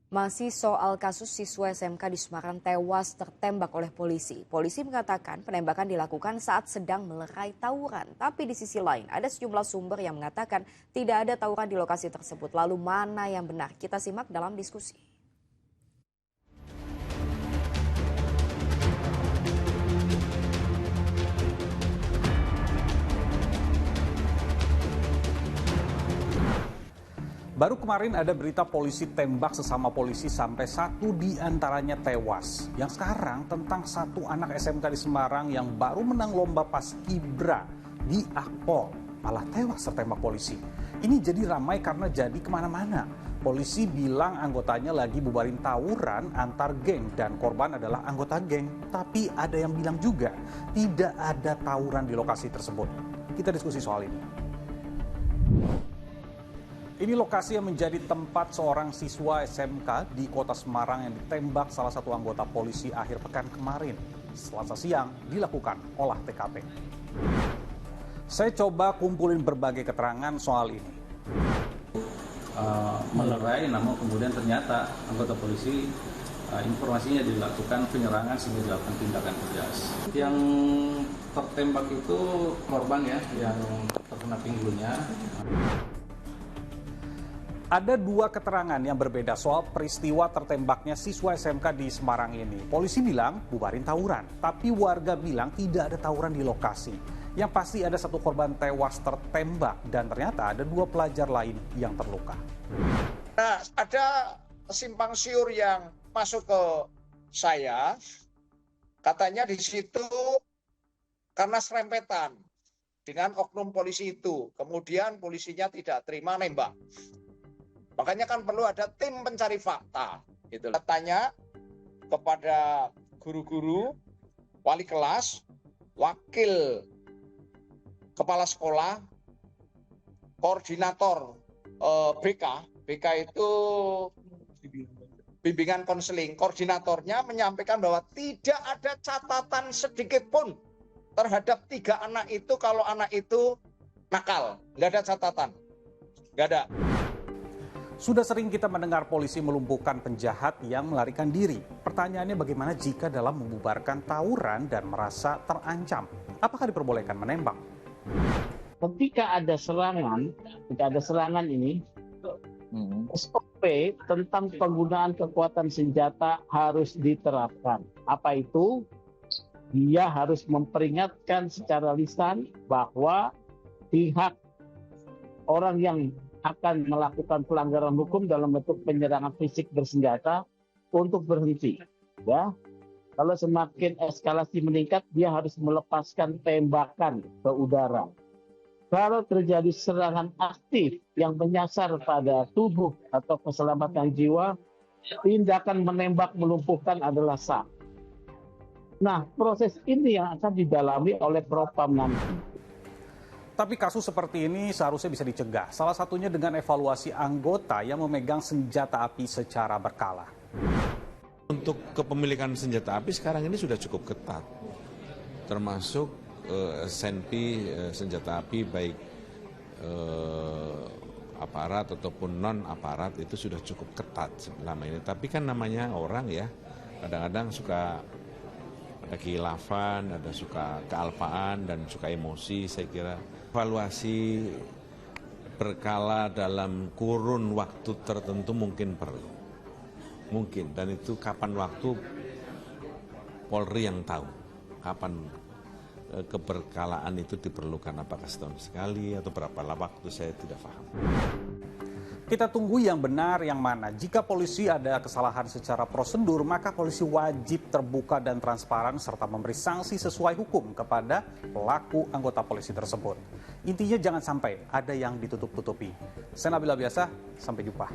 Masih soal kasus siswa SMK di Semarang tewas tertembak oleh polisi. Polisi mengatakan penembakan dilakukan saat sedang melerai tawuran. Tapi di sisi lain ada sejumlah sumber yang mengatakan tidak ada tawuran di lokasi tersebut. Lalu mana yang benar? Kita simak dalam diskusi. Baru kemarin ada berita polisi tembak sesama polisi sampai satu di antaranya tewas. Yang sekarang tentang satu anak SMK di Semarang yang baru menang lomba paskibra di Akpol malah tewas tertembak polisi. Ini jadi ramai karena jadi kemana-mana. Polisi bilang anggotanya lagi bubarin tawuran antar geng dan korban adalah anggota geng. Tapi ada yang bilang juga tidak ada tawuran di lokasi tersebut. Kita diskusi soal ini. Ini lokasi yang menjadi tempat seorang siswa SMK di kota Semarang yang ditembak salah satu anggota polisi akhir pekan kemarin. Selasa siang dilakukan olah TKP. Saya coba kumpulin berbagai keterangan soal ini. Melerai, namun kemudian ternyata anggota polisi informasinya dilakukan penyerangan sehingga dilakukan tindakan tegas. Yang tertembak itu korban ya, yang terkena pinggulnya. Ada dua keterangan yang berbeda soal peristiwa tertembaknya siswa SMK di Semarang ini. Polisi bilang bubarin tawuran, tapi warga bilang tidak ada tawuran di lokasi. Yang pasti ada satu korban tewas tertembak dan ternyata ada dua pelajar lain yang terluka. Nah, ada simpang siur yang masuk ke saya, katanya di situ karena serempetan dengan oknum polisi itu. Kemudian polisinya tidak terima nembak. Makanya kan perlu ada tim pencari fakta. Gitu. Tanya kepada guru-guru, wali kelas, wakil kepala sekolah, koordinator BK. BK itu bimbingan konseling. Koordinatornya menyampaikan bahwa tidak ada catatan sedikit pun terhadap 3 anak itu kalau anak itu nakal. Nggak ada catatan. Nggak ada. Sudah sering kita mendengar polisi melumpuhkan penjahat yang melarikan diri. Pertanyaannya bagaimana jika dalam membubarkan tawuran dan merasa terancam? Apakah diperbolehkan menembak? Ketika ada serangan ini, SOP tentang penggunaan kekuatan senjata harus diterapkan. Apa itu? Dia harus memperingatkan secara lisan bahwa pihak orang yang akan melakukan pelanggaran hukum dalam bentuk penyerangan fisik bersenjata untuk berhenti. Ya, kalau semakin eskalasi meningkat, dia harus melepaskan tembakan ke udara. Kalau terjadi serangan aktif yang menyasar pada tubuh atau keselamatan jiwa, tindakan menembak melumpuhkan adalah sah. Nah, proses ini yang akan didalami oleh Propam nanti. Tapi kasus seperti ini seharusnya bisa dicegah. Salah satunya dengan evaluasi anggota yang memegang senjata api secara berkala. Untuk kepemilikan senjata api sekarang ini sudah cukup ketat. Termasuk SNP senjata api baik aparat ataupun non aparat itu sudah cukup ketat selama ini. Tapi kan namanya orang ya, kadang-kadang suka ada kekhilafan, ada suka kealpaan dan suka emosi. Saya kira evaluasi berkala dalam kurun waktu tertentu mungkin perlu. Mungkin, dan itu kapan waktu Polri yang tahu. Kapan keberkalaan itu diperlukan, apakah setahun sekali atau berapa waktu, saya tidak paham. Kita tunggu yang benar yang mana. Jika polisi ada kesalahan secara prosedur, maka polisi wajib terbuka dan transparan serta memberi sanksi sesuai hukum kepada pelaku anggota polisi tersebut. Intinya jangan sampai ada yang ditutup-tutupi. Saya Nabila Biasa, sampai jumpa.